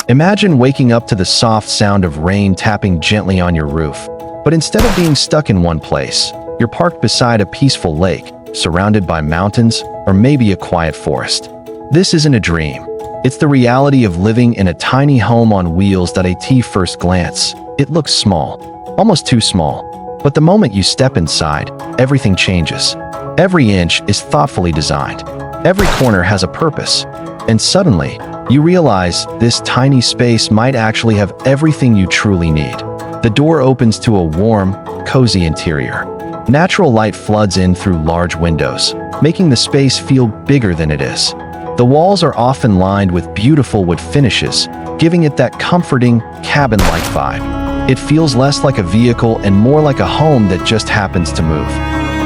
Imagine waking up to the soft sound of rain tapping gently on your roof. But instead of being stuck in one place, you're parked beside a peaceful lake, surrounded by mountains, or maybe a quiet forest. This isn't a dream. It's the reality of living in a tiny home on wheels that at first glance, it looks small, almost too small. But the moment you step inside, everything changes. Every inch is thoughtfully designed. Every corner has a purpose. And suddenly, you realize this tiny space might actually have everything you truly need. The door opens to a warm, cozy interior. Natural light floods in through large windows, making the space feel bigger than it is. The walls are often lined with beautiful wood finishes, giving it that comforting, cabin-like vibe. It feels less like a vehicle and more like a home that just happens to move.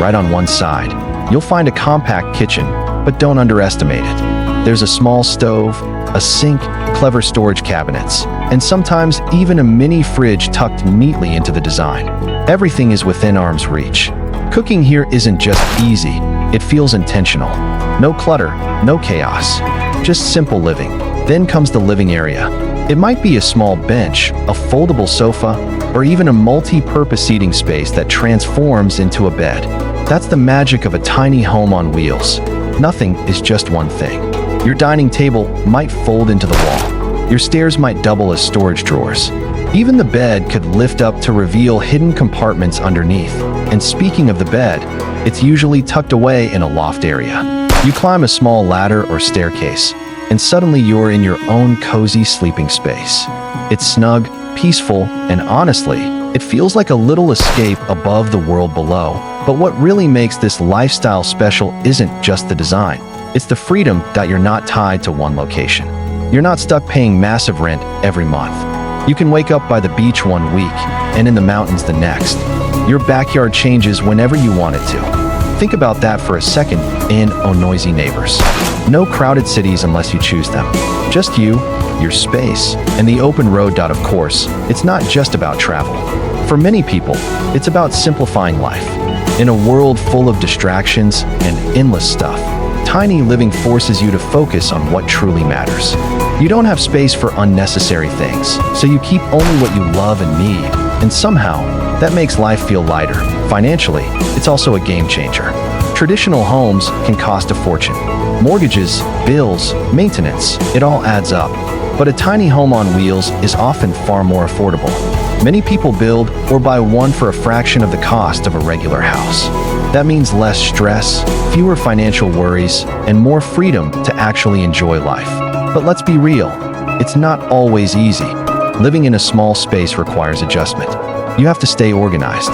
Right on one side, you'll find a compact kitchen, but don't underestimate it. There's a small stove, a sink, clever storage cabinets, and sometimes even a mini fridge tucked neatly into the design. Everything is within arm's reach. Cooking here isn't just easy, it feels intentional. No clutter, no chaos, just simple living. Then comes the living area. It might be a small bench, a foldable sofa, or even a multi-purpose seating space that transforms into a bed. That's the magic of a tiny home on wheels. Nothing is just one thing. Your dining table might fold into the wall. Your stairs might double as storage drawers. Even the bed could lift up to reveal hidden compartments underneath. And speaking of the bed, it's usually tucked away in a loft area. You climb a small ladder or staircase, and suddenly you're in your own cozy sleeping space. It's snug, peaceful, and honestly, it feels like a little escape above the world below. But what really makes this lifestyle special isn't just the design. It's the freedom that you're not tied to one location. You're not stuck paying massive rent every month. You can wake up by the beach one week and in the mountains the next. Your backyard changes whenever you want it to. Think about that for a second and noisy neighbors. No crowded cities unless you choose them. Just you, your space, and the open road. Of course, it's not just about travel. For many people, it's about simplifying life. In a world full of distractions and endless stuff, tiny living forces you to focus on what truly matters. You don't have space for unnecessary things, so you keep only what you love and need, and somehow, that makes life feel lighter. Financially, it's also a game changer. Traditional homes can cost a fortune. Mortgages, bills, maintenance, it all adds up. But a tiny home on wheels is often far more affordable. Many people build or buy one for a fraction of the cost of a regular house. That means less stress, fewer financial worries, and more freedom to actually enjoy life. But let's be real, it's not always easy. Living in a small space requires adjustment. You have to stay organized.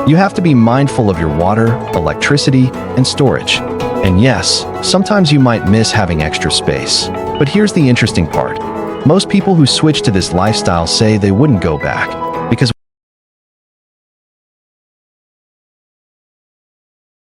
You have to be mindful of your water, electricity, and storage. And yes, sometimes you might miss having extra space. But here's the interesting part. Most people who switch to this lifestyle say they wouldn't go back.